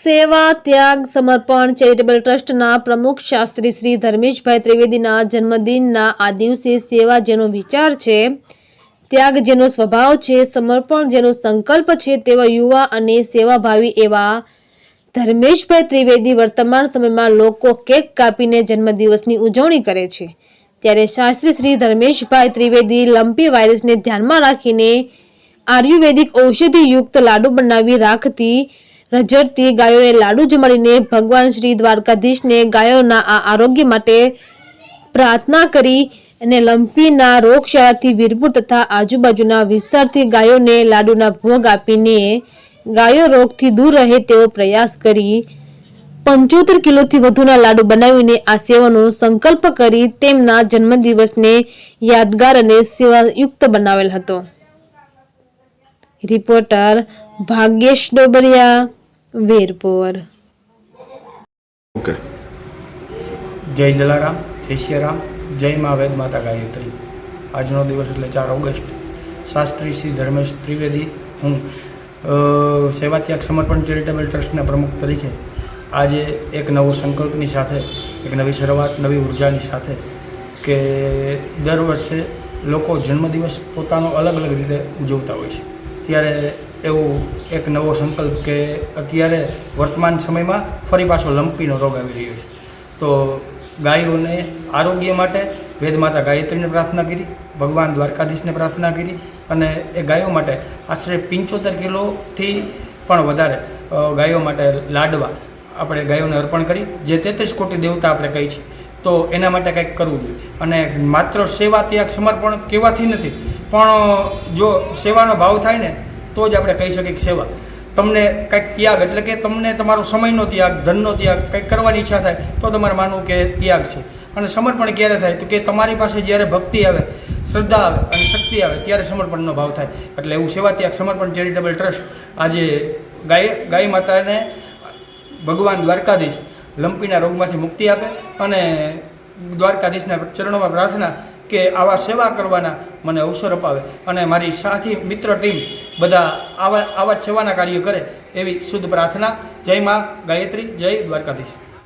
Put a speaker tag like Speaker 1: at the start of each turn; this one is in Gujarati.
Speaker 1: સેવા ત્યાગ સમર્પણ ચેરિટેબલ ટ્રસ્ટના પ્રમુખ શાસ્ત્રી શ્રી ધર્મેશભાઈ ત્રિવેદીના જન્મદિનના આ દિવસે સેવા જેનો વિચાર છે, ત્યાગ જેનો સ્વભાવ છે, સમર્પણ જેનો સંકલ્પ છે તેવા યુવા અને સેવાભાવી એવા ધર્મેશભાઈ ત્રિવેદી વર્તમાન સમયમાં લોકો કેક કાપીને જન્મદિવસની ઉજવણી કરે છે, ત્યારે શાસ્ત્રી શ્રી ધર્મેશભાઈ ત્રિવેદી લંપી વાયરસને ધ્યાનમાં રાખીને આયુર્વેદિક ઔષધિયુક્ત લાડુ બનાવી રાખતી રજડતી ગાયોને લાડુ જમાડીને ભગવાન શ્રી દ્વારકાધીશને ગાયોના આ આરોગ્ય માટે પ્રાર્થના કરી અને લંપીના રોગશાળાથી વીરપુર તથા આજુબાજુના વિસ્તારથી ગાયોને લાડુના ભોગ આપીને ગાયો રોગથી દૂર રહે તેવો પ્રયાસ કરી 75 કિલોથી વધુના લાડુ બનાવીને આ સેવાનો સંકલ્પ કરી તેમના જન્મદિવસને યાદગાર અને સેવાયુક્ત બનાવેલ હતો। રિપોર્ટર ભાગ્યેશ ડોબરિયા, વીરપુર।
Speaker 2: જય જલારામ, જય શ્રીરામ, જય મા વેદ માતા ગાયત્રી। આજનો દિવસ એટલે 4 ઓગસ્ટ। શાસ્ત્રી શ્રી ધર્મેશ ત્રિવેદી, હું સેવા ત્યાગ સમર્પણ ચેરિટેબલ ટ્રસ્ટના પ્રમુખ તરીકે આજે એક નવો સંકલ્પની સાથે, એક નવી શરૂઆત, નવી ઉર્જાની સાથે કે દર વર્ષે લોકો જન્મદિવસ પોતાનો અલગ અલગ રીતે ઉજવતા હોય છે, ત્યારે એવું એક નવો સંકલ્પ કે અત્યારે વર્તમાન સમયમાં ફરી પાછો લંપીનો રોગ આવી રહ્યો છે, તો ગાયોને આરોગ્ય માટે વેદ માતા ગાયત્રીને પ્રાર્થના કરી, ભગવાન દ્વારકાધીશને પ્રાર્થના કરી અને એ ગાયો માટે આશરે 75 કિલોથી પણ વધારે ગાયો માટે લાડવા આપણે ગાયોને અર્પણ કરી, જે 33 કોટી દેવતા આપણે કહી છે, તો એના માટે કંઈક કરવું જોઈએ। અને માત્ર સેવા ત્યાગ સમર્પણ કહેવાથી નથી, પણ જો સેવાનો ભાવ થાય ને તો જ આપણે કહી શકીએ કે સેવા। તમને કંઈક ત્યાગ એટલે કે તમને તમારો સમયનો ત્યાગ, ધનનો ત્યાગ, કંઈક કરવાની ઈચ્છા થાય તો તમારે માનવું કે ત્યાગ છે। અને સમર્પણ ક્યારે થાય તો કે તમારી પાસે જ્યારે ભક્તિ આવે, શ્રદ્ધા આવે અને શક્તિ આવે ત્યારે સમર્પણનો ભાવ થાય। એટલે એવું સેવા ત્યાગ સમર્પણ ચેરિટેબલ ટ્રસ્ટ આજે ગાય માતાને ભગવાન દ્વારકાધીશ લંપીના રોગમાંથી મુક્તિ આપે અને દ્વારકાધીશના ચરણોમાં પ્રાર્થના કે આવા સેવા કરવાના મને અવસર અપાવે અને મારી સાથી મિત્ર ટીમ બધા આવા જ સેવાના કાર્ય કરે એવી શુદ્ધ પ્રાર્થના। જય મા ગાયત્રી, જય દ્વારકાધીશ।